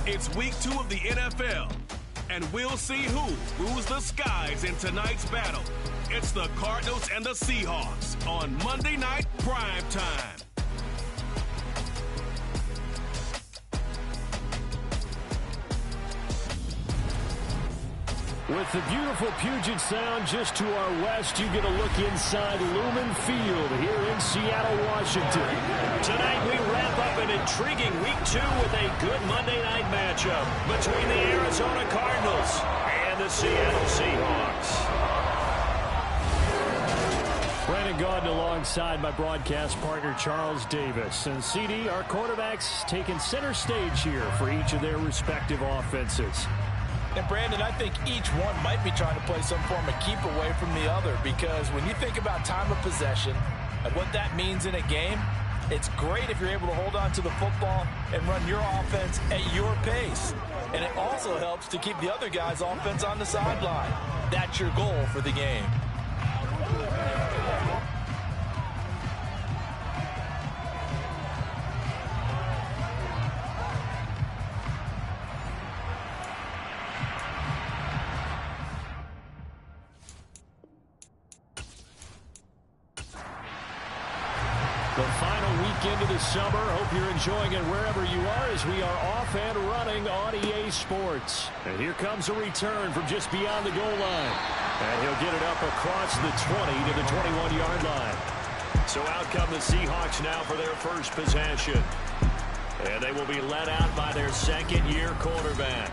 It's week 2 of the NFL, and we'll see who rules the skies in tonight's battle. It's the Cardinals and the Seahawks on Monday Night Prime Time. With the beautiful Puget Sound just to our west, you get a look inside Lumen Field here in Seattle, Washington. Tonight we wrap up an intriguing week 2 with a good Monday night matchup between the Arizona Cardinals and the Seattle Seahawks. Brandon Gaudin alongside my broadcast partner Charles Davis. And CD, our quarterbacks taking center stage here for each of their respective offenses. And Brandon, I think each one might be trying to play some form of keep away from the other, because when you think about time of possession and what that means in a game, it's great if you're able to hold on to the football and run your offense at your pace. And it also helps to keep the other guy's offense on the sideline. That's your goal for the game. The final weekend of the summer. Hope you're enjoying it wherever you are as we are off and running on EA Sports. And here comes a return from just beyond the goal line. And he'll get it up across the 20 to the 21-yard line. So out come the Seahawks now for their first possession. And they will be led out by their second-year quarterback.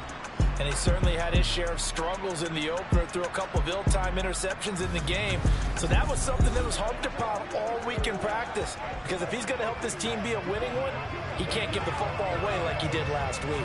And he certainly had his share of struggles in the opener, threw a couple of ill-timed interceptions in the game. So that was something that was harped upon all week in practice. Because if he's going to help this team be a winning one, he can't give the football away like he did last week.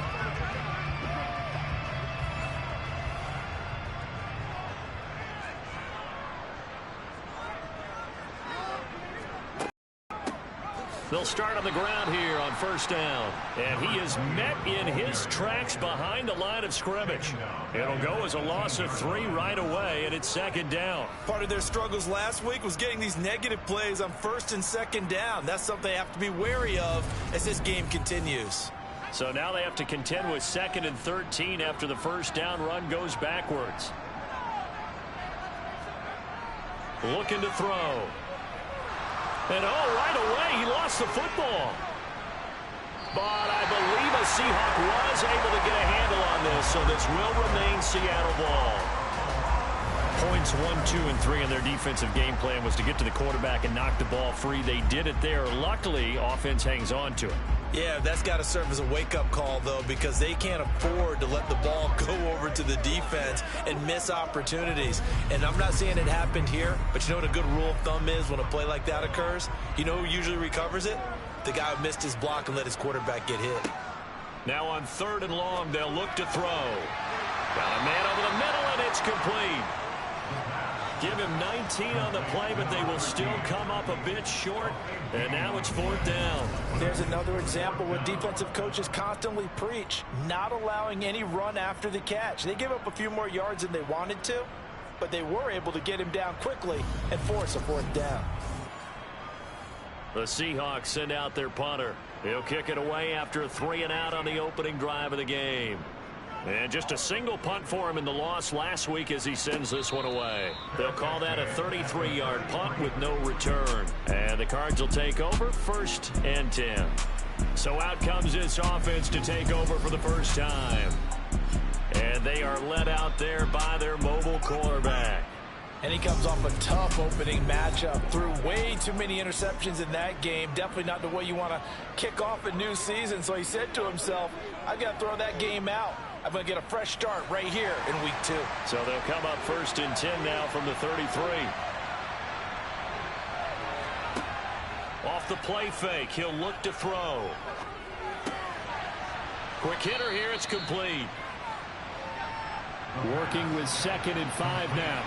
They'll start on the ground here on first down. And he is met in his tracks behind the line of scrimmage. It'll go as a loss of 3 right away, and it's second down. Part of their struggles last week was getting these negative plays on first and second down. That's something they have to be wary of as this game continues. So now they have to contend with 2nd and 13 after the first down run goes backwards. Looking to throw. And right away, he lost the football. But I believe a Seahawk was able to get a handle on this, so this will remain Seattle ball. Points 1, 2, and 3 in their defensive game plan was to get to the quarterback and knock the ball free. They did it there. Luckily, offense hangs on to it. Yeah, that's got to serve as a wake-up call, though, because they can't afford to let the ball go over to the defense and miss opportunities. And I'm not saying it happened here, but you know what a good rule of thumb is when a play like that occurs? You know who usually recovers it? The guy who missed his block and let his quarterback get hit. Now on 3rd and long, they'll look to throw. Got a man over the middle, and it's complete. Give him 19 on the play, but they will still come up a bit short. And now it's 4th down. There's another example where defensive coaches constantly preach, not allowing any run after the catch. They give up a few more yards than they wanted to, but they were able to get him down quickly and force a 4th down. The Seahawks send out their punter. He'll kick it away after a 3-and-out on the opening drive of the game. And just a single punt for him in the loss last week as he sends this one away. They'll call that a 33-yard punt with no return. And the Cards will take over 1st and 10. So out comes this offense to take over for the first time. And they are led out there by their mobile quarterback. And he comes off a tough opening matchup. Threw way too many interceptions in that game. Definitely not the way you want to kick off a new season. So he said to himself, I got to throw that game out. I'm going to get a fresh start right here in week 2. So they'll come up 1st and 10 now from the 33. Off the play fake, he'll look to throw. Quick hitter here, it's complete. Working with 2nd and 5 now.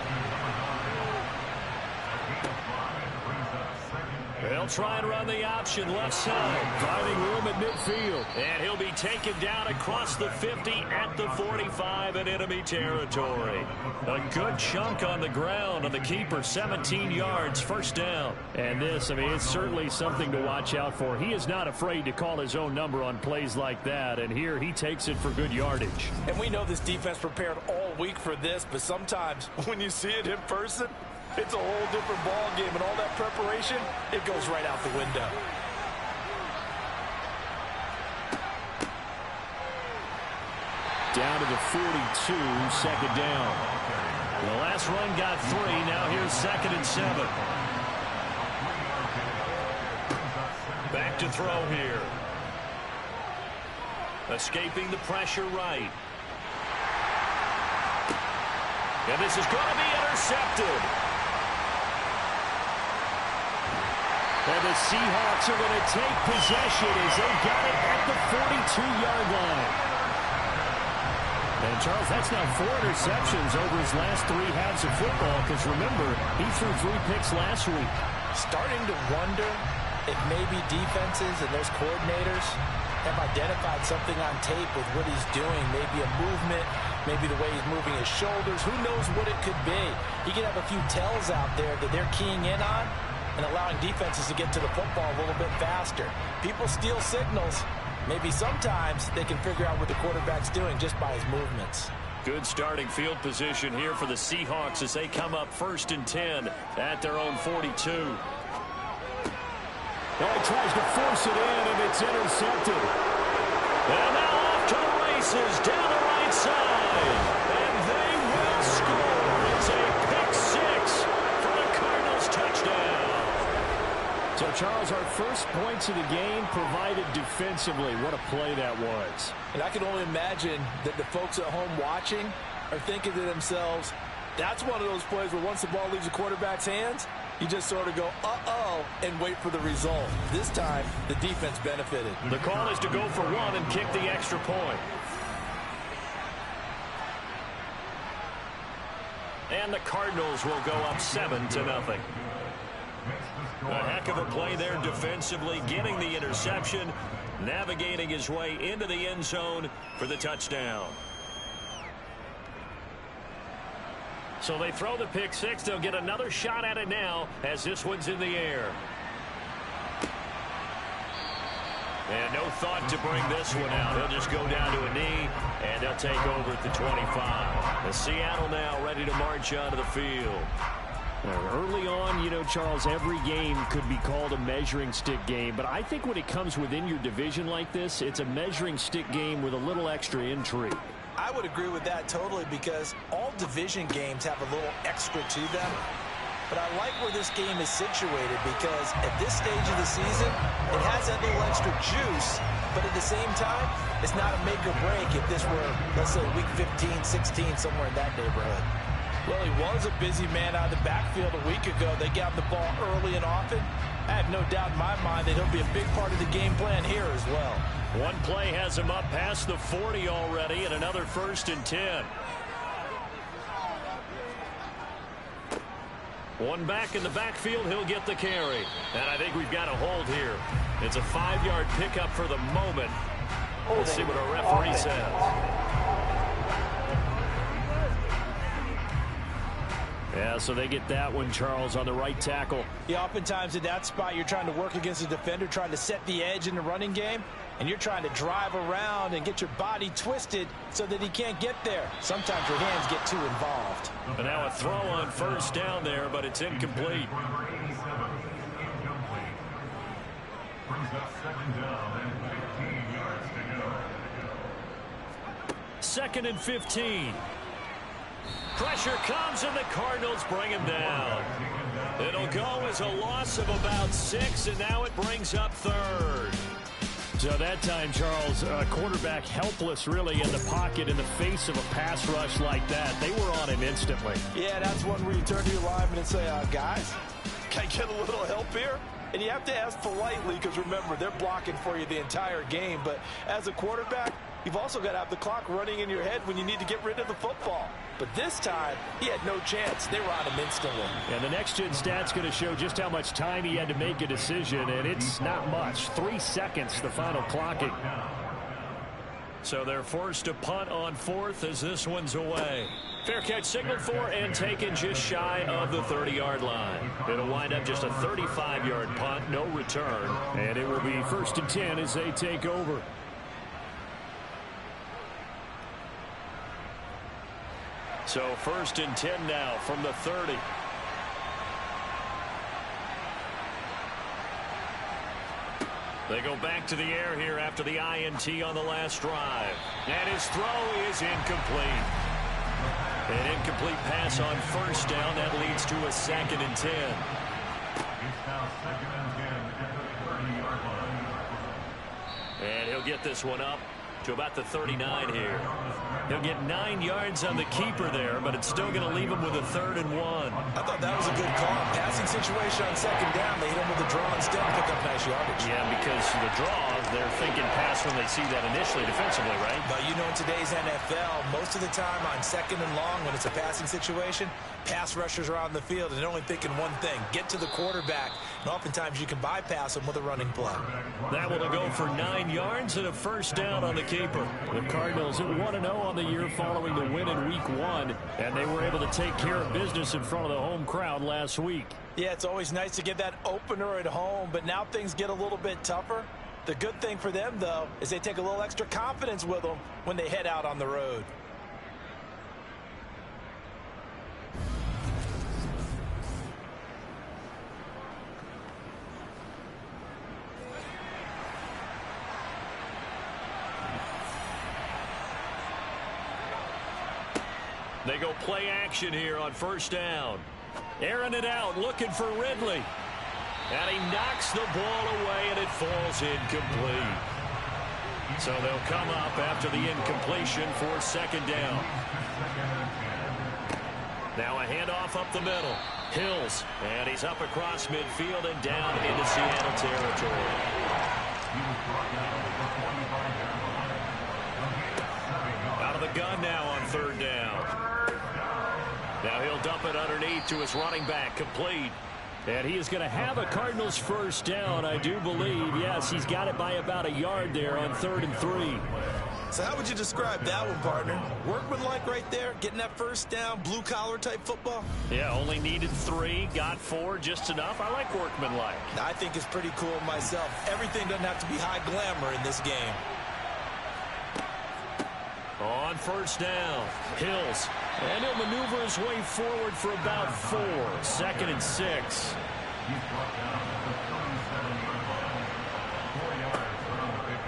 They'll try and run the option left side. Finding room at midfield. And he'll be taken down across the 50 at the 45 in enemy territory. A good chunk on the ground on the keeper, 17 yards, first down. And this, I mean, it's certainly something to watch out for. He is not afraid to call his own number on plays like that, and here he takes it for good yardage. And we know this defense prepared all week for this, but sometimes when you see it in person, it's a whole different ball game, and all that preparation, it goes right out the window. Down to the 42, second down. The last run got 3. Now here's 2nd and 7. Back to throw here. Escaping the pressure right. And this is going to be intercepted. And the Seahawks are going to take possession as they got it at the 42-yard line. And, Charles, that's now 4 interceptions over his last 3 halves of football, because, remember, he threw 3 picks last week. Starting to wonder if maybe defenses and those coordinators have identified something on tape with what he's doing, maybe a movement, maybe the way he's moving his shoulders. Who knows what it could be? He could have a few tells out there that they're keying in on and allowing defenses to get to the football a little bit faster. People steal signals. Maybe sometimes they can figure out what the quarterback's doing just by his movements. Good starting field position here for the Seahawks as they come up 1st and 10 at their own 42. Well, he tries to force it in, and it's intercepted. And now off to the races down the right side. And they will score. It's a pick 6 for the Cardinals touchdown. So, Charles, our first points of the game provided defensively. What a play that was. And I can only imagine that the folks at home watching are thinking to themselves, that's one of those plays where once the ball leaves the quarterback's hands, you just sort of go, uh-oh, and wait for the result. This time, the defense benefited. The call is to go for 1 and kick the extra point. And the Cardinals will go up 7-0. A heck of a play there defensively, getting the interception, navigating his way into the end zone for the touchdown. So they throw the pick 6. They'll get another shot at it now as this one's in the air. And no thought to bring this one out. He'll just go down to a knee, and they'll take over at the 25. The Seattle now ready to march onto the field. Early on, you know, Charles, every game could be called a measuring stick game, but I think when it comes within your division like this, it's a measuring stick game with a little extra intrigue. I would agree with that totally, because all division games have a little extra to them. But I like where this game is situated, because at this stage of the season, it has that little extra juice, but at the same time, it's not a make or break if this were, let's say, week 15, 16, somewhere in that neighborhood. Well, he was a busy man out of the backfield a week ago. They got him the ball early and often. I have no doubt in my mind that he'll be a big part of the game plan here as well. One play has him up past the 40 already, and another 1st and 10. One back in the backfield, he'll get the carry. And I think we've got a hold here. It's a 5-yard pickup for the moment. Let's see what our referee says. Yeah, so they get that one, Charles, on the right tackle. Yeah, oftentimes in that spot, you're trying to work against a defender, trying to set the edge in the running game, and you're trying to drive around and get your body twisted so that he can't get there. Sometimes your hands get too involved. And now a throw on 1st down there, but it's incomplete. 2nd and 15. Pressure comes, and the Cardinals bring him down. It'll go as a loss of about 6, and now it brings up 3rd. So that time, Charles, quarterback helpless really in the pocket in the face of a pass rush like that. They were on him instantly. Yeah, that's one where you turn to your lineman and say, guys, can I get a little help here? And you have to ask politely, because remember, they're blocking for you the entire game. But as a quarterback, you've also got to have the clock running in your head when you need to get rid of the football. But this time, he had no chance. They were on him instantly. And the next-gen stat's going to show just how much time he had to make a decision, and it's not much. 3 seconds, the final clocking. So they're forced to punt on 4th as this one's away. Fair catch signaled for and taken just shy of the 30-yard line. It'll wind up just a 35-yard punt, no return. And it will be 1st and 10 as they take over. So 1st and 10 now from the 30. They go back to the air here after the INT on the last drive. And his throw is incomplete. An incomplete pass on 1st down. That leads to a 2nd and 10. And he'll get this one up to about the 39 here. He'll get 9 yards on the keeper there, but it's still going to leave him with a 3rd and 1. I thought that was a good call. Passing situation on 2nd down. They hit him with a draw instead and pick up nice yardage. Yeah, because the draw, they're thinking pass when they see that initially defensively, right? But you know, in today's NFL, most of the time on 2nd and long, when it's a passing situation, pass rushers are on the field, and they're only thinking one thing, get to the quarterback. And oftentimes you can bypass them with a running play. That will go for 9 yards and a 1st down on the keeper. The Cardinals are 1-0 on the year following the win in Week 1, and they were able to take care of business in front of the home crowd last week. Yeah, it's always nice to get that opener at home, but now things get a little bit tougher. The good thing for them, though, is they take a little extra confidence with them when they head out on the road. They go play action here on 1st down. Airing it out, looking for Ridley. And he knocks the ball away, and it falls incomplete. So they'll come up after the incompletion for 2nd down. Now a handoff up the middle. Hills, and he's up across midfield and down into Seattle territory. Out of the gun now on 3rd down. Now he'll dump it underneath to his running back, complete. And he is going to have a Cardinals 1st down, I do believe. Yes, he's got it by about a yard there on 3rd and 3. So how would you describe that one, partner? Workmanlike right there, getting that 1st down, blue-collar type football? Yeah, only needed 3, got 4, just enough. I like workmanlike. I think it's pretty cool myself. Everything doesn't have to be high glamour in this game. On 1st down, Hills. And he'll maneuver his way forward for about 4. 2nd and 6.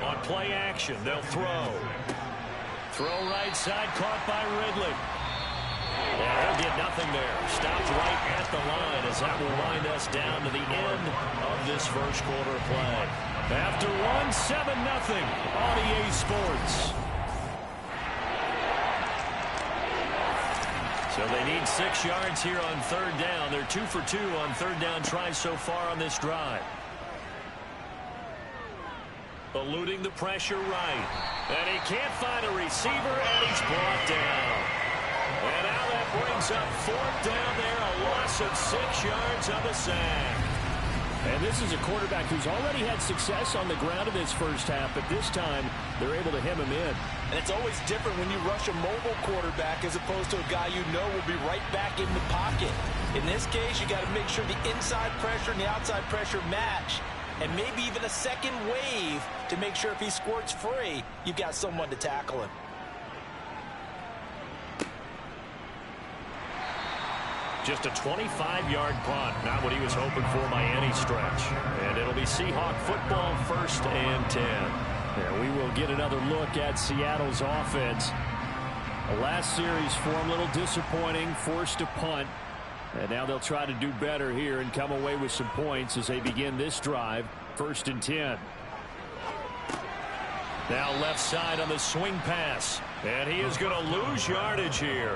On play action, they'll throw. Throw right side, caught by Ridley. Yeah, he'll get nothing there. Stopped right at the line as that will wind us down to the end of this 1st quarter of play. After 7-0 on EA Sports. So they need 6 yards here on 3rd down. They're 2 for 2 on 3rd down tries so far on this drive. Eluding the pressure right. And he can't find a receiver, and he's brought down. And now that brings up 4th down there, a loss of 6 yards on the sack. And this is a quarterback who's already had success on the ground in this 1st half, but this time they're able to hem him in. And it's always different when you rush a mobile quarterback as opposed to a guy you know will be right back in the pocket. In this case, you got to make sure the inside pressure and the outside pressure match, and maybe even a second wave to make sure if he squirts free, you've got someone to tackle him. Just a 25-yard punt, not what he was hoping for by any stretch. And it'll be Seahawk football, 1st and 10. Yeah, we will get another look at Seattle's offense. The last series for him, a little disappointing, forced to punt. And now they'll try to do better here and come away with some points as they begin this drive, 1st and 10. Now left side on the swing pass. And he is going to lose yardage here.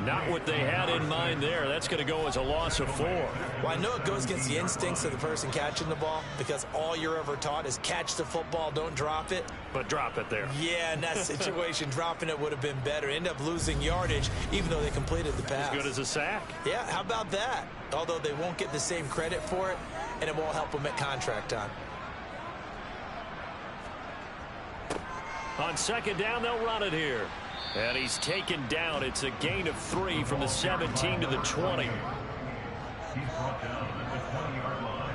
Not what they had in mind there. That's going to go as a loss of 4. Well, I know it goes against the instincts of the person catching the ball because all you're ever taught is catch the football, don't drop it. But drop it there. Yeah, in that situation, dropping it would have been better. End up losing yardage, even though they completed the pass. As good as a sack. Yeah, how about that? Although they won't get the same credit for it, and it won't help them at contract time. On second down, they'll run it here. And he's taken down. It's a gain of 3 from the 17 to the 20. He's brought down at the 20-yard line.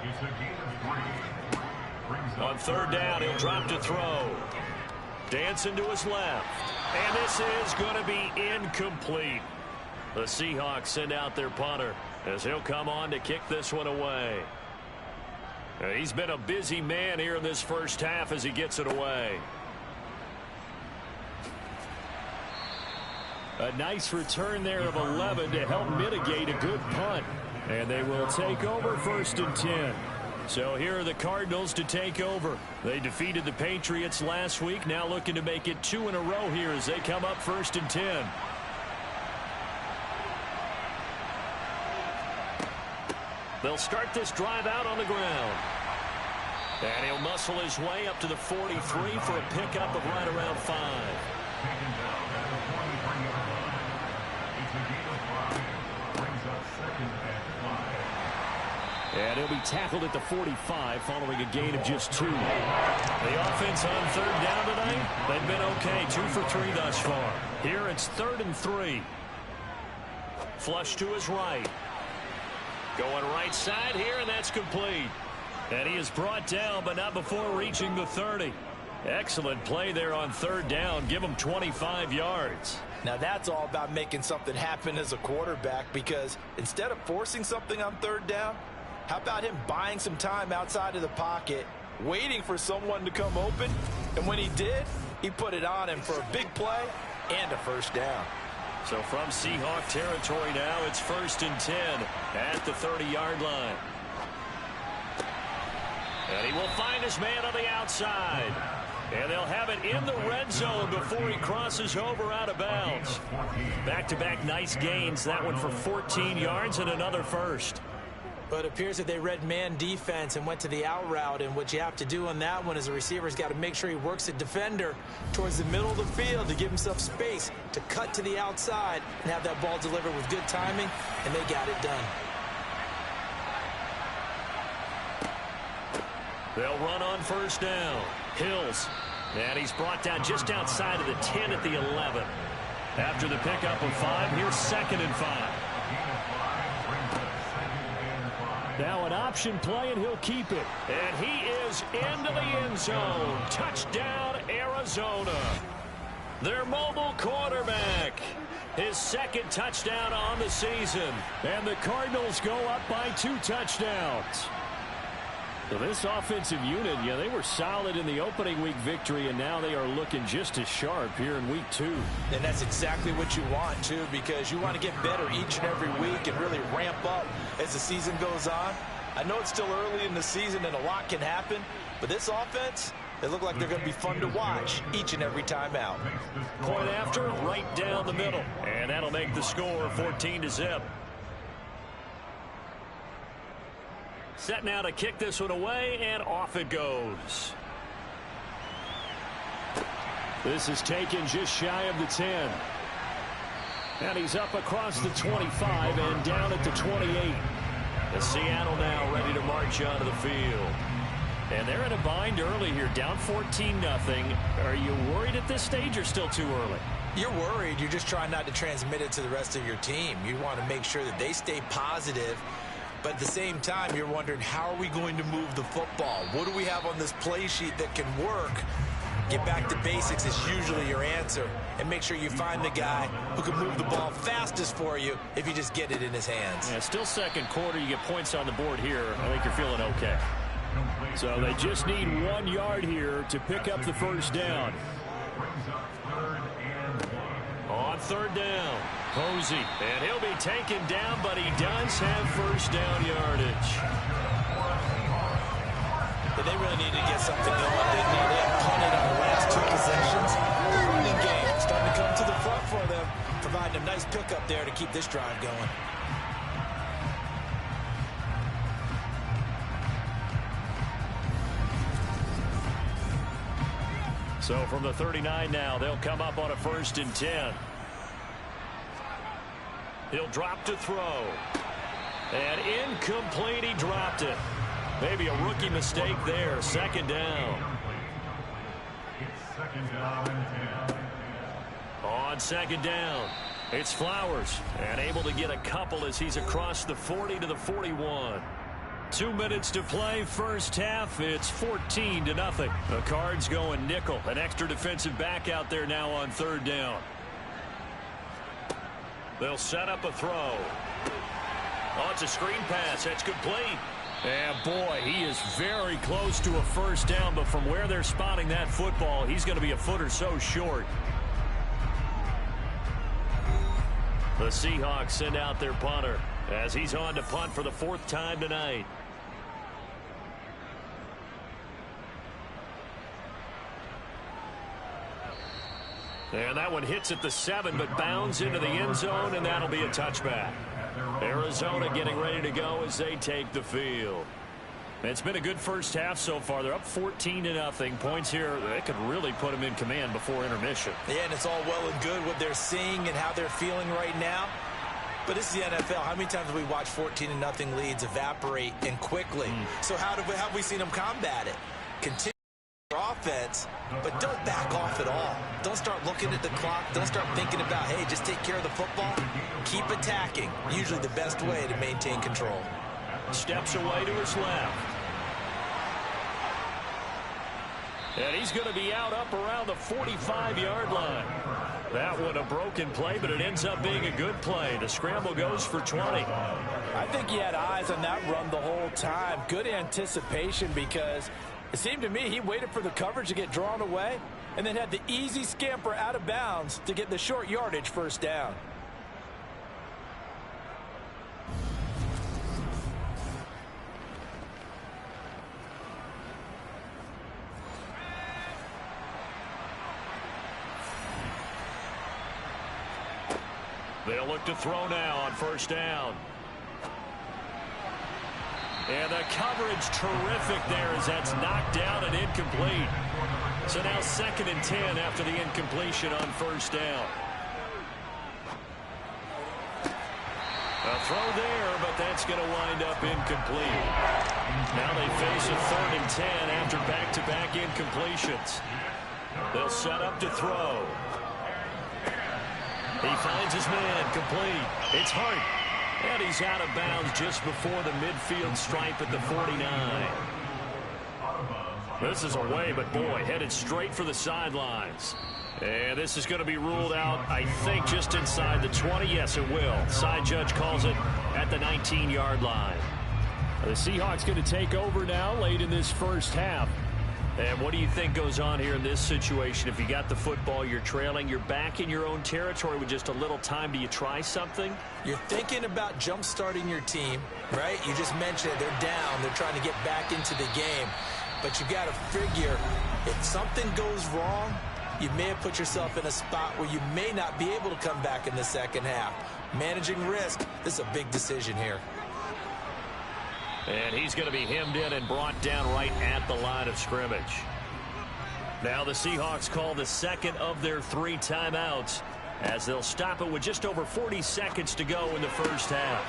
It's a gain of 3. On third down, he'll drop to throw. Dancing to his left. And this is going to be incomplete. The Seahawks send out their punter as he'll come on to kick this one away. He's been a busy man here in this first half as he gets it away. A nice return there of 11 to help mitigate a good punt. And they will take over 1st and 10. So here are the Cardinals to take over. They defeated the Patriots last week, now looking to make it 2 in a row here as they come up 1st and 10. They'll start this drive out on the ground. And he'll muscle his way up to the 43 for a pickup of right around 5. Taken down at the 43-yard line. It's a gain of 5. Brings up 2nd and 5. And he'll be tackled at the 45 following a gain of just 2. The offense on third down tonight, they've been okay. 2 for 3 thus far. Here it's 3rd and 3. Flush to his right. Going right side here, and that's complete. And he is brought down, but not before reaching the 30. Excellent play there on third down. Give him 25 yards. Now that's all about making something happen as a quarterback, because instead of forcing something on third down, how about him buying some time outside of the pocket, waiting for someone to come open, and when he did, he put it on him for a big play and a first down. So from Seahawk territory now, it's 1st and 10 at the 30-yard line. And he will find his man on the outside. And they'll have it in the red zone before he crosses over out of bounds. Back-to-back nice gains. That one for 14 yards and another first. But it appears that they read man defense and went to the out route. And what you have to do on that one is the receiver's got to make sure he works the defender towards the middle of the field to give himself space to cut to the outside and have that ball delivered with good timing, and they got it done. They'll run on first down. Hills. And he's brought down just outside of the 10 at the 11. After the pickup of 5, here's 2nd and 5. Now an option play, and he'll keep it. And he is into the end zone. Touchdown, Arizona. Their mobile quarterback. His 2nd touchdown on the season. And the Cardinals go up by 2 touchdowns. So this offensive unit, yeah, they were solid in the opening week victory, and now they are looking just as sharp here in week 2. And that's exactly what you want, too, because you want to get better each and every week and really ramp up as the season goes on. I know it's still early in the season and a lot can happen, but this offense, they look like they're going to be fun to watch each and every time out. Point after, right down the middle. And that'll make the score 14-0. Set now to kick this one away, and off it goes. This is taken just shy of the 10. And he's up across the 25 and down at the 28. The Seattle now ready to march onto the field. And they're in a bind early here, down 14-0. Are you worried at this stage or still too early? You're worried. You're just trying not to transmit it to the rest of your team. You want to make sure that they stay positive. But at the same time, you're wondering, how are we going to move the football? What do we have on this play sheet that can work? Get back to basics is usually your answer. And make sure you find the guy who can move the ball fastest for you if you just get it in his hands. Yeah, still second quarter. You get points on the board here. I think you're feeling okay. So they just need 1 yard here to pick up the first down. On third down, Posey. And he'll be taken down, but he does have first down yardage. But they really need to get something going, didn't they? They have punted on the last 2 possessions. The running game starting to come to the front for them. providing a nice pickup there to keep this drive going. So from the 39 now, they'll come up on a 1st and 10. He'll drop to throw. And incomplete, he dropped it. Maybe a rookie mistake there. 2nd down. It's 2nd down and 10. On 2nd down, it's Flowers. And able to get a couple as he's across the 40 to the 41. 2 minutes to play, first half. It's 14-0. The Cards going nickel. An extra defensive back out there now on 3rd down. They'll set up a throw. Oh, it's a screen pass. That's complete. And boy, he is very close to a 1st down, but from where they're spotting that football, he's going to be a foot or so short. The Seahawks send out their punter as he's on to punt for the 4th time tonight. And that one hits at the 7, but bounds into the end zone, and that'll be a touchback. Arizona getting ready to go as they take the field. It's been a good first half so far. They're up 14-0. Points here, they could really put them in command before intermission. Yeah, and it's all well and good what they're seeing and how they're feeling right now. But this is the NFL. How many times have we watched 14-0 leads evaporate and quickly? So how have we seen them combat it? Continue your offense, but don't back off at all. Don't start looking at the clock. Don't start thinking about, hey, just take care of the football. Keep attacking. Usually the best way to maintain control. Steps away to his left. And he's going to be out up around the 45-yard line. That one a broken play, but it ends up being a good play. The scramble goes for 20. I think he had eyes on that run the whole time. Good anticipation because it seemed to me he waited for the coverage to get drawn away and then had the easy scamper out of bounds to get the short yardage 1st down. They'll look to throw now on 1st down. And the coverage terrific there as that's knocked down and incomplete. So now 2nd and 10 after the incompletion on 1st down. A throw there, but that's going to wind up incomplete. Now they face a 3rd and 10 after back-to-back incompletions. They'll set up to throw. He finds his man, complete. It's Hart. And he's out of bounds just before the midfield stripe at the 49. This is away, but boy, headed straight for the sidelines. And this is going to be ruled out, I think, just inside the 20. Yes, it will. Side judge calls it at the 19-yard line. The Seahawks going to take over now late in this first half. And what do you think goes on here in this situation? If you got the football, you're trailing, you're back in your own territory with just a little time. Do you try something? You're thinking about jump-starting your team, right? You just mentioned it. They're down. They're trying to get back into the game. But you got to figure if something goes wrong, you may have put yourself in a spot where you may not be able to come back in the 2nd half. Managing risk, this is a big decision here. And he's going to be hemmed in and brought down right at the line of scrimmage. Now the Seahawks call the 2nd of their 3 timeouts as they'll stop it with just over 40 seconds to go in the first half.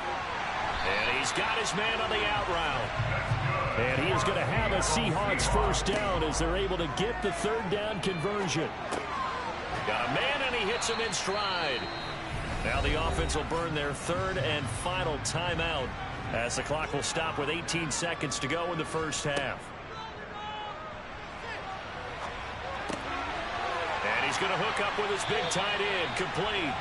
And he's got his man on the out route. And he is going to have a Seahawks 1st down as they're able to get the 3rd down conversion. Got a man, and he hits him in stride. Now the offense will burn their 3rd and final timeout as the clock will stop with 18 seconds to go in the first half. And he's going to hook up with his big tight end, complete.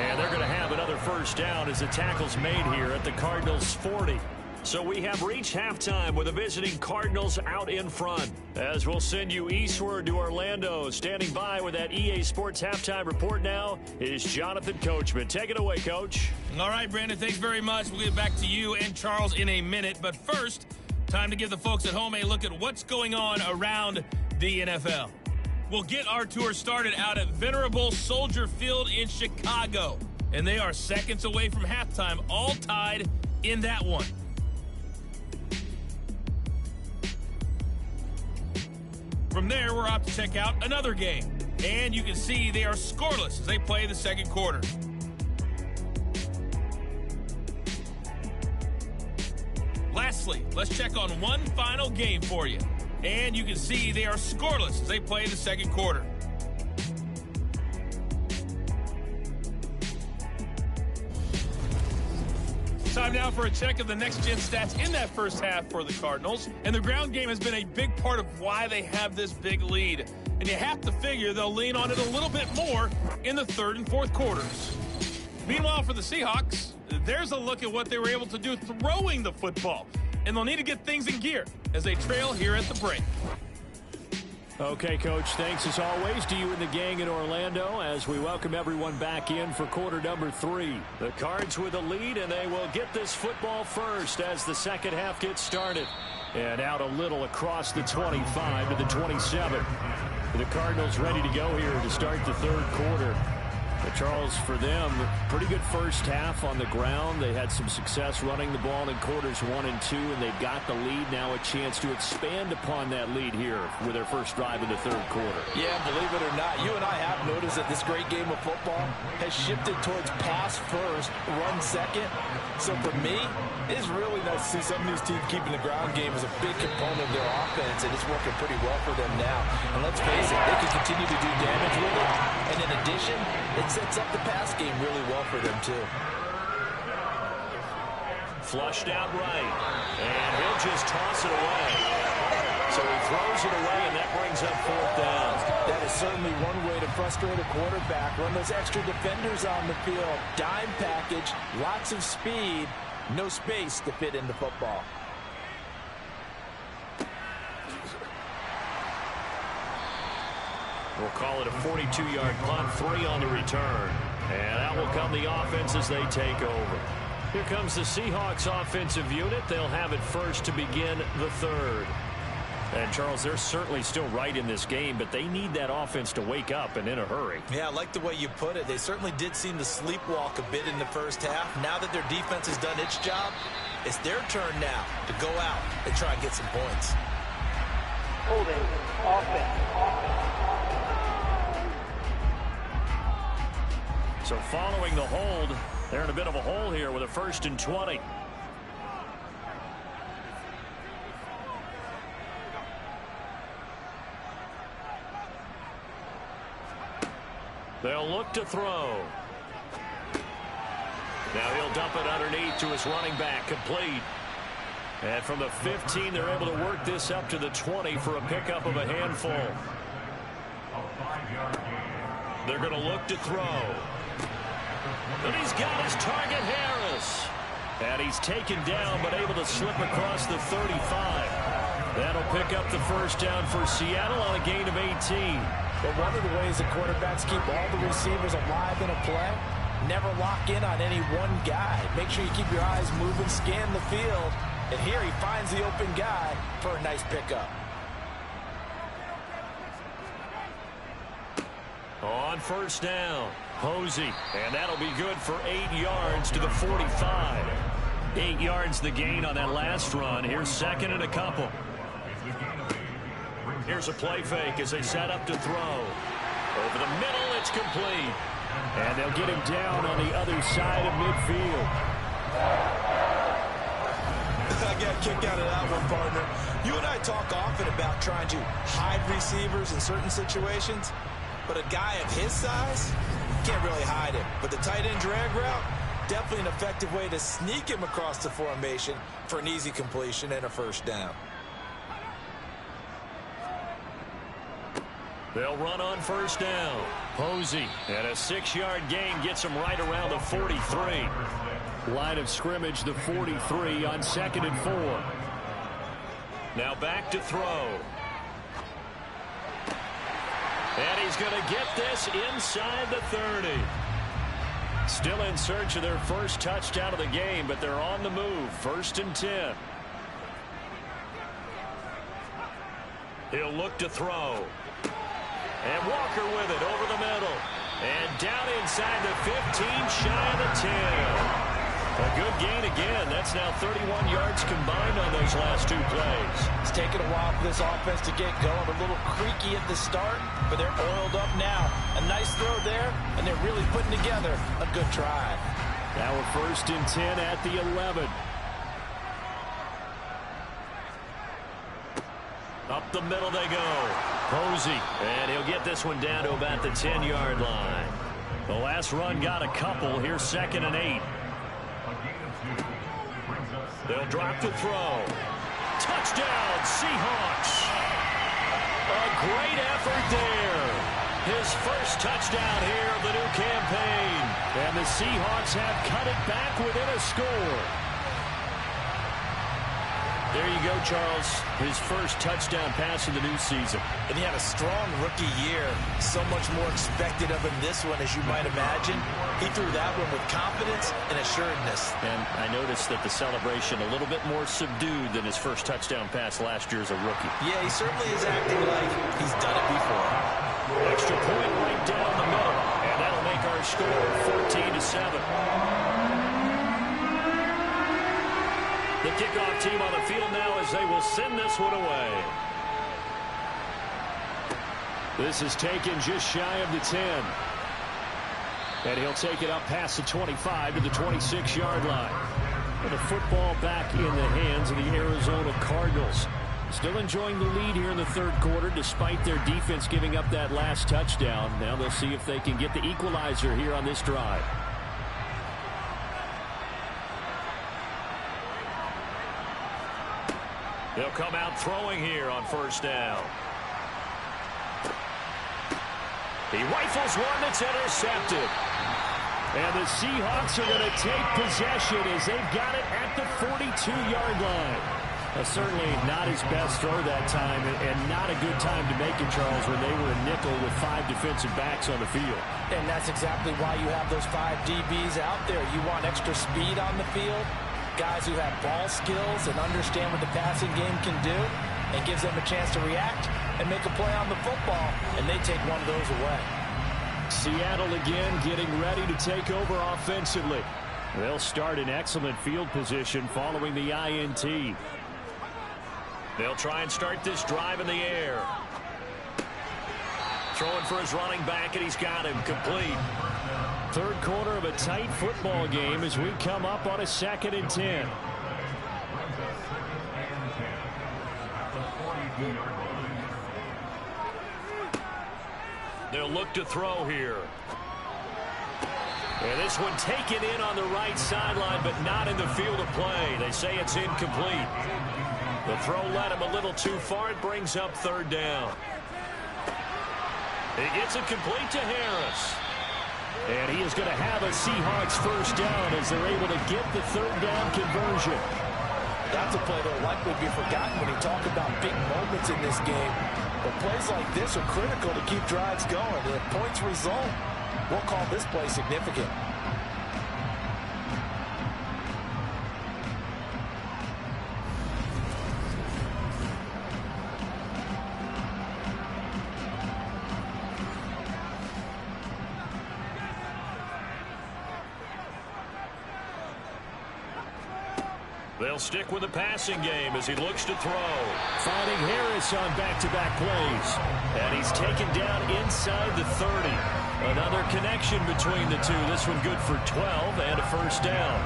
And they're going to have another 1st down as the tackle's made here at the Cardinals' 40. So we have reached halftime with the visiting Cardinals out in front. As we'll send you eastward to Orlando. Standing by with that EA Sports halftime report now is Jonathan Coachman. Take it away, Coach. All right, Brandon, thanks very much. We'll get back to you and Charles in a minute. But first, time to give the folks at home a look at what's going on around the NFL. We'll get our tour started out at Venerable Soldier Field in Chicago. And they are seconds away from halftime, all tied in that one. From there, we're off to check out another game. And you can see they are scoreless as they play the second quarter. Lastly, let's check on one final game for you. And you can see they are scoreless as they play the second quarter. Time now for a check of the next-gen stats in that first half for the Cardinals. And the ground game has been a big part of why they have this big lead. And you have to figure they'll lean on it a little bit more in the third and fourth quarters. Meanwhile, for the Seahawks, there's a look at what they were able to do throwing the football. And they'll need to get things in gear as they trail here at the break. Okay, Coach, thanks as always to you and the gang in Orlando as we welcome everyone back in for quarter number 3. The Cards with a lead, and they will get this football first as the second half gets started. And out a little across the 25 to the 27. The Cardinals ready to go here to start the third quarter. But Charles, for them, pretty good first half on the ground. They had some success running the ball in quarters 1 and 2, and they've got the lead. Now a chance to expand upon that lead here with their first drive in the third quarter. Yeah, believe it or not, you and I have noticed that this great game of football has shifted towards pass first, run second. So for me, it is really nice to see some of these teams keeping the ground game as a big component of their offense, and it's working pretty well for them now. And let's face it, they can continue to do damage with it. And in addition, it sets up the pass game really well for them, too. Flushed out right. And he'll just toss it away. So he throws it away, and that brings up fourth down. That is certainly one way to frustrate a quarterback. Run those extra defenders on the field. Dime package, lots of speed, no space to fit in the football. We'll call it a 42-yard punt, 3 on the return. And out will come the offense as they take over. Here comes the Seahawks offensive unit. They'll have it first to begin the third. And, Charles, they're certainly still right in this game, but they need that offense to wake up and in a hurry. Yeah, I like the way you put it. They certainly did seem to sleepwalk a bit in the first half. Now that their defense has done its job, it's their turn now to go out and try and get some points. Holding offense. So following the hold, they're in a bit of a hole here with a 1st and 20. They'll look to throw. Now he'll dump it underneath to his running back, complete. And from the 15, they're able to work this up to the 20 for a pickup of a handful. They're going to look to throw. And he's got his target, Harris. And he's taken down, but able to slip across the 35. That'll pick up the first down for Seattle on a gain of 18. But one of the ways that quarterbacks keep all the receivers alive in a play, never lock in on any one guy. Make sure you keep your eyes moving, scan the field. And here he finds the open guy for a nice pickup. On first down, Posey, and that'll be good for 8 yards to the 45. 8 yards the gain on that last run. Here's second and a couple. Here's a play fake as they set up to throw. Over the middle, it's complete. And they'll get him down on the other side of midfield. I got a kick out of that one, partner. You and I talk often about trying to hide receivers in certain situations. But a guy of his size, can't really hide him. But the tight end drag route, definitely an effective way to sneak him across the formation for an easy completion and a first down. They'll run on first down. Posey, and a 6-yard gain gets him right around the 43. Line of scrimmage, the 43 on 2nd and 4. Now back to throw. And he's going to get this inside the 30. Still in search of their first touchdown of the game, but they're on the move. 1st and 10. He'll look to throw. And Walker with it over the middle. And down inside the 15, shy of the 10. A good gain again. That's now 31 yards combined on those last two plays. It's taken a while for this offense to get going. A little creaky at the start, but they're oiled up now. A nice throw there, and they're really putting together a good drive. Now we're 1st and 10 at the 11. Up the middle they go. Posey. And he'll get this one down to about the 10-yard line. The last run got a couple. Here's 2nd and 8. They'll drop the throw. Touchdown, Seahawks. A great effort there. His first touchdown here of the new campaign. And the Seahawks have cut it back within a score. There you go, Charles. His first touchdown pass of the new season. And he had a strong rookie year. So much more expected of him this one, as you might imagine. He threw that one with confidence and assuredness. And I noticed that the celebration a little bit more subdued than his first touchdown pass last year as a rookie. Yeah, he certainly is acting like he's done it before. Extra point right down the middle. And that'll make our score 14-7. The kickoff team on the field now as they will send this one away. This is taken just shy of the 10. And he'll take it up past the 25 to the 26-yard line. And the football back in the hands of the Arizona Cardinals. Still enjoying the lead here in the third quarter despite their defense giving up that last touchdown. Now they'll see if they can get the equalizer here on this drive. They'll come out throwing here on 1st down. He rifles one that's intercepted. And the Seahawks are going to take possession as they've got it at the 42-yard line. Certainly not his best throw that time, and not a good time to make it, Charles, when they were a nickel with 5 defensive backs on the field. And that's exactly why you have those 5 DBs out there. You want extra speed on the field. Guys who have ball skills and understand what the passing game can do, and gives them a chance to react and make a play on the football, and they take one of those away. Seattle again getting ready to take over offensively. They'll start in excellent field position following the INT. They'll try and start this drive in the air. Throwing for his running back, and he's got him complete. Third quarter of a tight football game as we come up on a 2nd and 10. They'll look to throw here. And this one taken in on the right sideline, but not in the field of play. They say it's incomplete. The throw led him a little too far. It brings up 3rd down. He gets it complete to Harris. And he is going to have a Seahawks 1st down as they're able to get the 3rd down conversion. That's a play that will likely be forgotten when you talk about big moments in this game. But plays like this are critical to keep drives going. And if points result, we'll call this play significant. They'll stick with the passing game as he looks to throw. Finding Harris on back-to-back plays. And he's taken down inside the 30. Another connection between the two. This one good for 12 and a 1st down.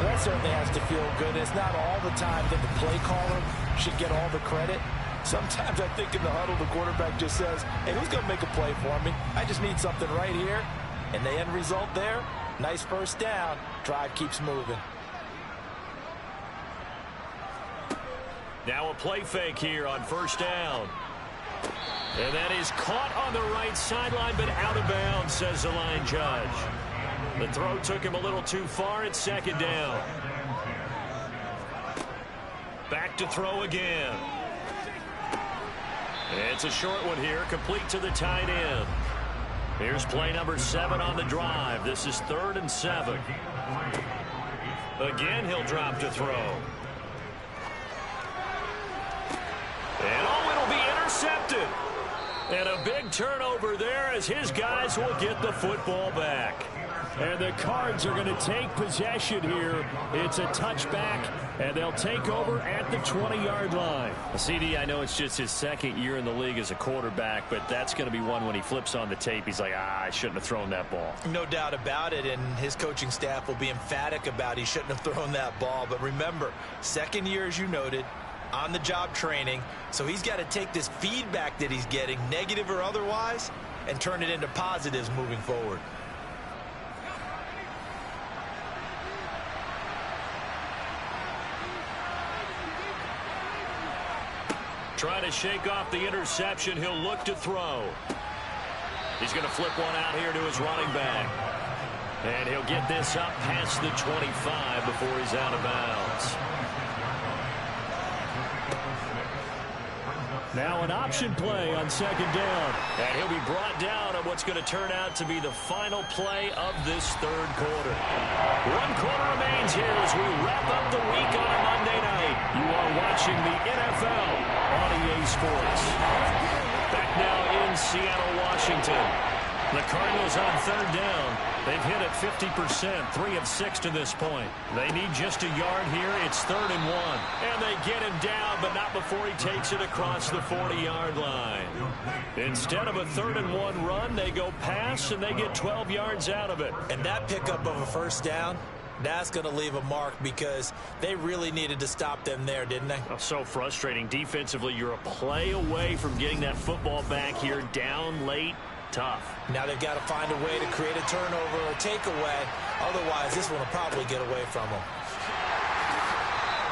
Well, that certainly has to feel good. It's not all the time that the play caller should get all the credit. Sometimes I think in the huddle, the quarterback just says, hey, who's going to make a play for me? I just need something right here. And the end result there, nice 1st down. Drive keeps moving. Now a play fake here on 1st down. And that is caught on the right sideline, but out of bounds, says the line judge. The throw took him a little too far. It's 2nd down. Back to throw again. It's a short one here, complete to the tight end. Here's play number 7 on the drive. This is 3rd and 7. Again, he'll drop to throw. And oh, it'll be intercepted. And a big turnover there as his guys will get the football back. And the Cards are going to take possession here. It's a touchback, and they'll take over at the 20-yard line. CD, I know it's just his second year in the league as a quarterback, but that's going to be one when he flips on the tape. He's like, I shouldn't have thrown that ball. No doubt about it, and his coaching staff will be emphatic about he shouldn't have thrown that ball. But remember, second year, as you noted, on-the-job training, so he's got to take this feedback that he's getting, negative or otherwise, and turn it into positives moving forward. Trying to shake off the interception. He'll look to throw. He's going to flip one out here to his running back. And he'll get this up past the 25 before he's out of bounds. Now an option play on second down. And he'll be brought down on what's going to turn out to be the final play of this third quarter. 1 quarter remains here as we wrap up the week on a Monday night. You are watching the NFL on EA Sports. Back now in Seattle, Washington. The Cardinals on third down. They've hit it 50%, 3 of 6 to this point. They need just a yard here. It's 3rd and 1. And they get him down, but not before he takes it across the 40-yard line. Instead of a 3rd and 1 run, they go pass, and they get 12 yards out of it. And that pickup of a first down, that's going to leave a mark because they really needed to stop them there, didn't they? Oh, so frustrating. Defensively, you're a play away from getting that football back here down late. Tough. Now they've got to find a way to create a turnover or takeaway. Otherwise, this one will probably get away from them.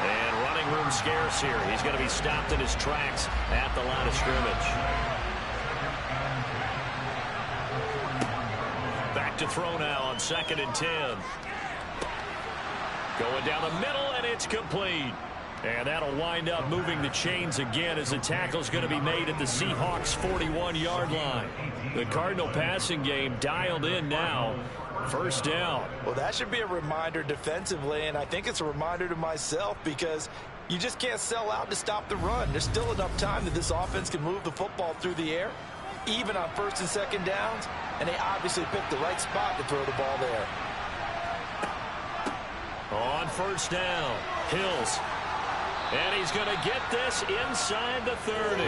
And running room scarce here. He's going to be stopped in his tracks at the line of scrimmage. Back to throw now on 2nd and 10. Going down the middle, and it's complete. And that'll wind up moving the chains again as the tackle's going to be made at the Seahawks 41-yard line. The Cardinal passing game dialed in now. First down. Well, that should be a reminder defensively, and I think it's a reminder to myself because you just can't sell out to stop the run. There's still enough time that this offense can move the football through the air, even on 1st and 2nd downs, and they obviously picked the right spot to throw the ball there. On first down, Hills. And he's going to get this inside the 30.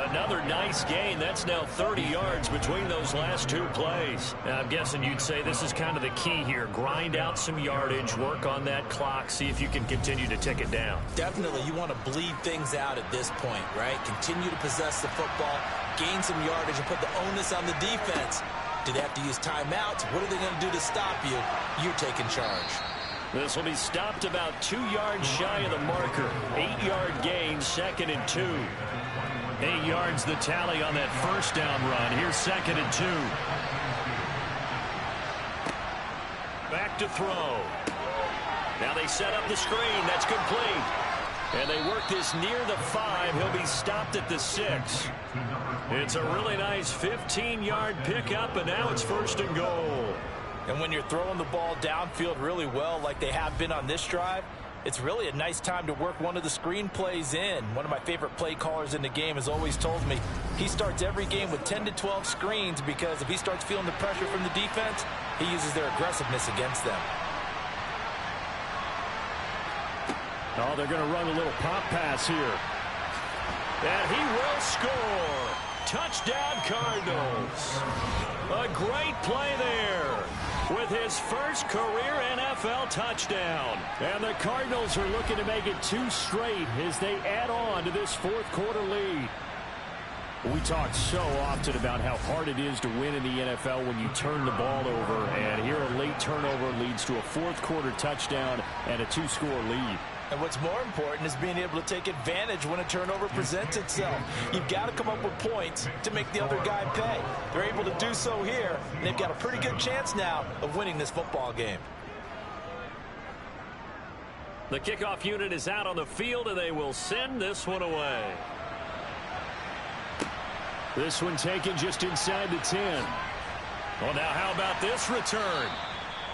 Another nice gain. That's now 30 yards between those last 2 plays. Now, I'm guessing you'd say this is kind of the key here. Grind out some yardage, work on that clock, see if you can continue to tick it down. Definitely, you want to bleed things out at this point, right? Continue to possess the football, gain some yardage, and put the onus on the defense. Do they have to use timeouts? What are they going to do to stop you? You're taking charge. This will be stopped about 2 yards shy of the marker. 8-yard gain, 2nd and 2. 8 yards the tally on that first down run. Here's 2nd and 2. Back to throw. Now they set up the screen. That's complete. And they work this near the 5. He'll be stopped at the 6. It's a really nice 15-yard pickup, and now it's 1st and goal. And when you're throwing the ball downfield really well like they have been on this drive, it's really a nice time to work one of the screen plays in. One of my favorite play callers in the game has always told me he starts every game with 10 to 12 screens because if he starts feeling the pressure from the defense, he uses their aggressiveness against them. Oh, they're going to run a little pop pass here. And he will score. Touchdown, Cardinals. A great play there with his first career NFL touchdown. And the Cardinals are looking to make it 2 straight as they add on to this 4th quarter lead. We talk so often about how hard it is to win in the NFL when you turn the ball over. And here a late turnover leads to a 4th quarter touchdown and a 2-score lead. And what's more important is being able to take advantage when a turnover presents itself. You've got to come up with points to make the other guy pay. They're able to do so here, and they've got a pretty good chance now of winning this football game. The kickoff unit is out on the field, and they will send this one away. This one taken just inside the 10. Well, now how about this return?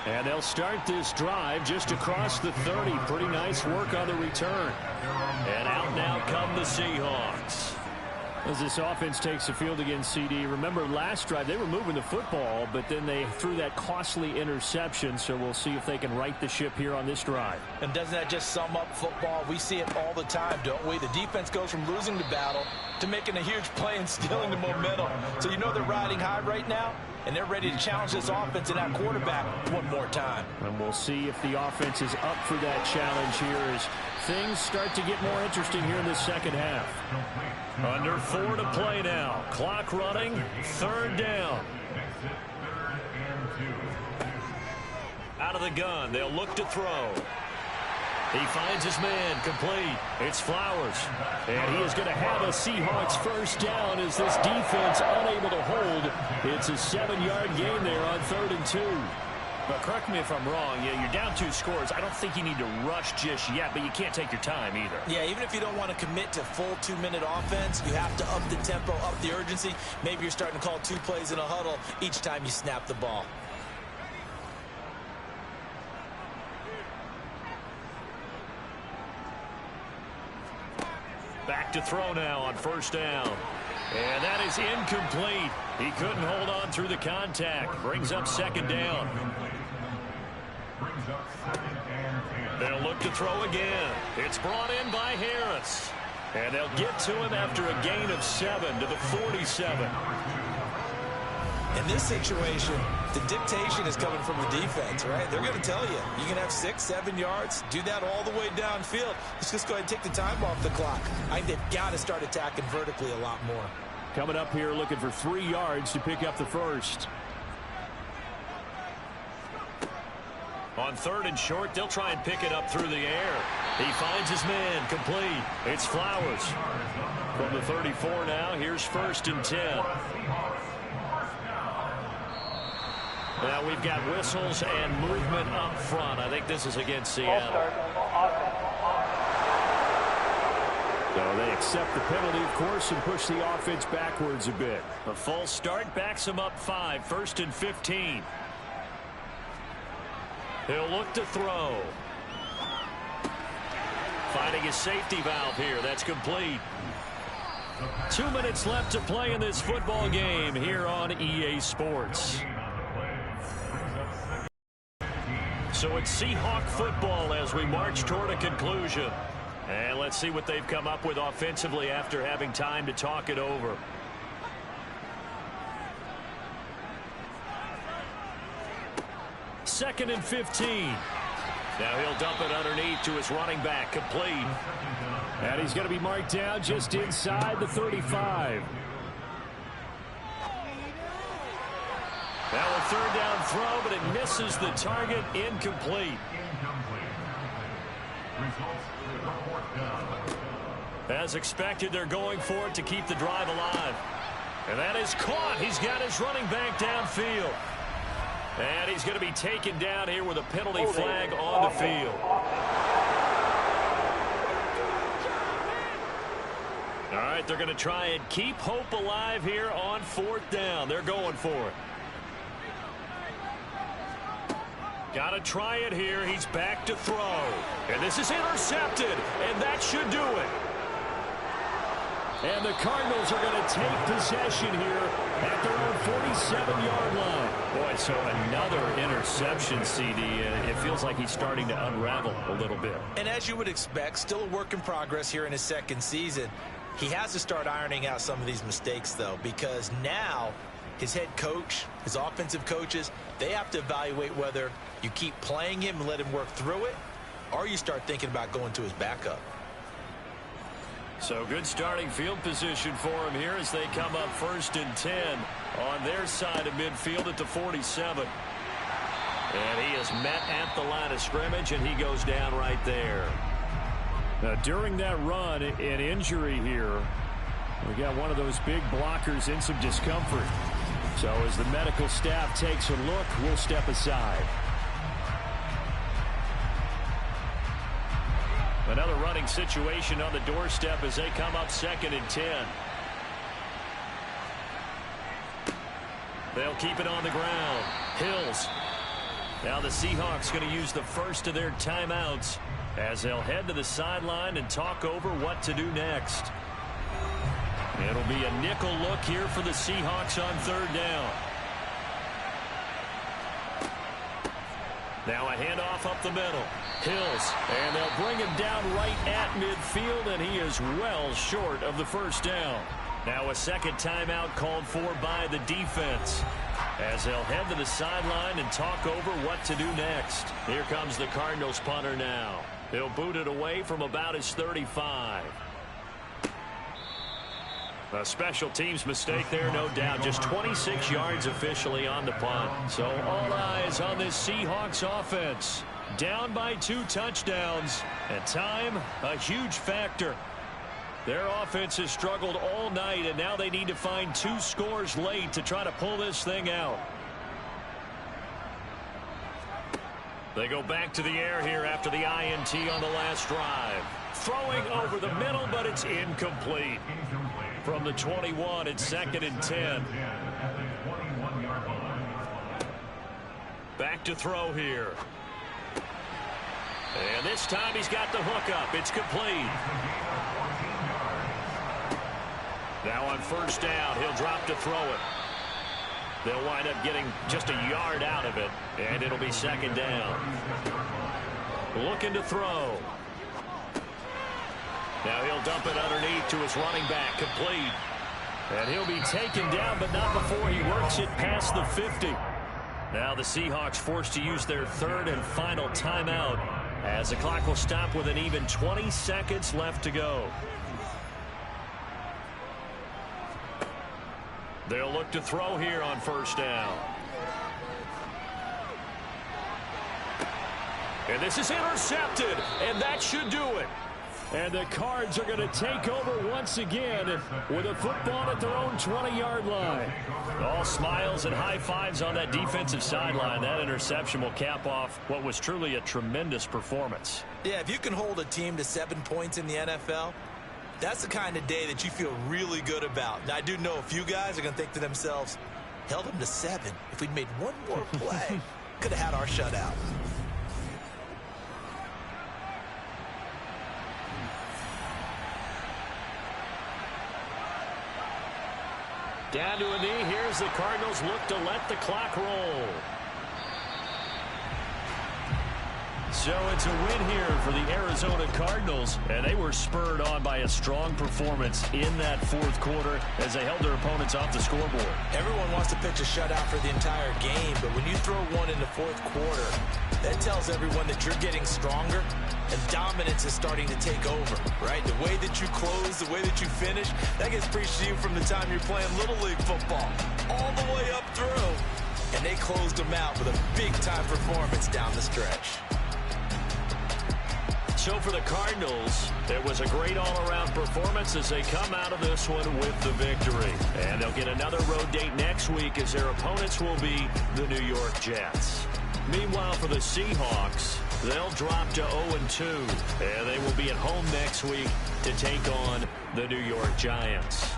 And they'll start this drive just across the 30. Pretty nice work on the return. And out now come the Seahawks. As this offense takes the field against CD, remember last drive they were moving the football, but then they threw that costly interception, so we'll see if they can right the ship here on this drive. And doesn't that just sum up football? We see it all the time, don't we? The defense goes from losing the battle to making a huge play and stealing the momentum. So you know they're riding high right now, and they're ready to challenge this offense and that quarterback one more time. And we'll see if the offense is up for that challenge here as things start to get more interesting here in the second half. Under 4 to play now. Clock running. 3rd down. Out of the gun. They'll look to throw. He finds his man. Complete. It's Flowers. And he is going to have a Seahawks first down as this defense unable to hold. It's a 7-yard gain there on 3rd and 2. But correct me if I'm wrong. Yeah, you're down 2 scores. I don't think you need to rush just yet, but you can't take your time either. Yeah, even if you don't want to commit to full 2-minute offense, you have to up the tempo, up the urgency. Maybe you're starting to call 2 plays in a huddle each time you snap the ball. Back to throw now on 1st down. And that is incomplete. He couldn't hold on through the contact. Brings up 2nd down. They'll look to throw again. It's brought in by Harris. And they'll get to him after a gain of 7 to the 47. In this situation, the dictation is coming from the defense, right? They're going to tell you, you can have 6, 7 yards, do that all the way downfield. Let's just go ahead and take the time off the clock. I think they've got to start attacking vertically a lot more. Coming up here looking for 3 yards to pick up the first. On 3rd and short, they'll try and pick it up through the air. He finds his man. Complete. It's Flowers. From the 34 now, here's 1st and 10. Now we've got whistles and movement up front. I think this is against Seattle. So they accept the penalty, of course, and push the offense backwards a bit. A false start backs him up 5. 1st and 15. He'll look to throw. Finding his safety valve here. That's complete. 2 minutes left to play in this football game here on EA Sports. So it's Seahawk football as we march toward a conclusion. And let's see what they've come up with offensively after having time to talk it over. Second and 15. Now he'll dump it underneath to his running back. Complete. And he's going to be marked down just inside the 35. Now a 3rd down throw, but it misses the target. Incomplete. As expected, they're going for it to keep the drive alive. And that is caught. He's got his running back downfield. And he's going to be taken down here with a penalty flag on the field. All right, they're going to try and keep hope alive here on 4th down. They're going for it. Got to try it here. He's back to throw. And this is intercepted. And that should do it. And the Cardinals are going to take possession here at their own 47-yard line. Boy, so another interception, CD. It feels like he's starting to unravel a little bit. And as you would expect, still a work in progress here in his 2nd season. He has to start ironing out some of these mistakes, though, because now his head coach, his offensive coaches, they have to evaluate whether you keep playing him and let him work through it, or you start thinking about going to his backup. So good starting field position for him here as they come up 1st and 10 on their side of midfield at the 47. And he is met at the line of scrimmage, and he goes down right there. Now, during that run, an injury here. We got one of those big blockers in some discomfort. So as the medical staff takes a look, we'll step aside. Another running situation on the doorstep as they come up 2nd and 10. They'll keep it on the ground. Hills. Now the Seahawks going to use the first of their timeouts as they'll head to the sideline and talk over what to do next. It'll be a nickel look here for the Seahawks on third down. Now a handoff up the middle. Hills, and they'll bring him down right at midfield, and he is well short of the first down. Now a second timeout called for by the defense, as they'll head to the sideline and talk over what to do next. Here comes the Cardinals punter now. He'll boot it away from about his 35. A special teams mistake there, no doubt. Just 26 yards officially on the punt. So all eyes on this Seahawks offense. Down by 2 touchdowns. And time, a huge factor. Their offense has struggled all night, and now they need to find 2 scores late to try to pull this thing out. They go back to the air here after the INT on the last drive. Throwing over the middle, but it's incomplete. From the 21, it's 2nd and 10. Back to throw here. And this time he's got the hook up. It's complete. Now on first down, he'll drop to throw it. They'll wind up getting just a yard out of it, and it'll be 2nd down. Looking to throw. Now he'll dump it underneath to his running back, complete. And he'll be taken down, but not before he works it past the 50. Now the Seahawks forced to use their 3rd and final timeout, as the clock will stop with an even 20 seconds left to go. They'll look to throw here on first down. And this is intercepted, and that should do it. And the Cards are going to take over once again with a football at their own 20-yard line. All smiles and high fives on that defensive sideline. That interception will cap off what was truly a tremendous performance. Yeah, if you can hold a team to 7 points in the NFL, that's the kind of day that you feel really good about. Now, I do know a few guys are going to think to themselves, held them to 7. If we'd made one more play, could have had our shutout. Down to a knee. Here's the Cardinals look to let the clock roll. So it's a win here for the Arizona Cardinals, and they were spurred on by a strong performance in that 4th quarter as they held their opponents off the scoreboard. Everyone wants to pitch a shutout for the entire game, but when you throw one in the 4th quarter, that tells everyone that you're getting stronger and dominance is starting to take over, right? The way that you close, the way that you finish, that gets preached to you from the time you're playing Little League football all the way up through. And they closed them out with a big-time performance down the stretch. So for the Cardinals, it was a great all-around performance as they come out of this one with the victory. And they'll get another road date next week as their opponents will be the New York Jets. Meanwhile, for the Seahawks, they'll drop to 0-2, and they will be at home next week to take on the New York Giants.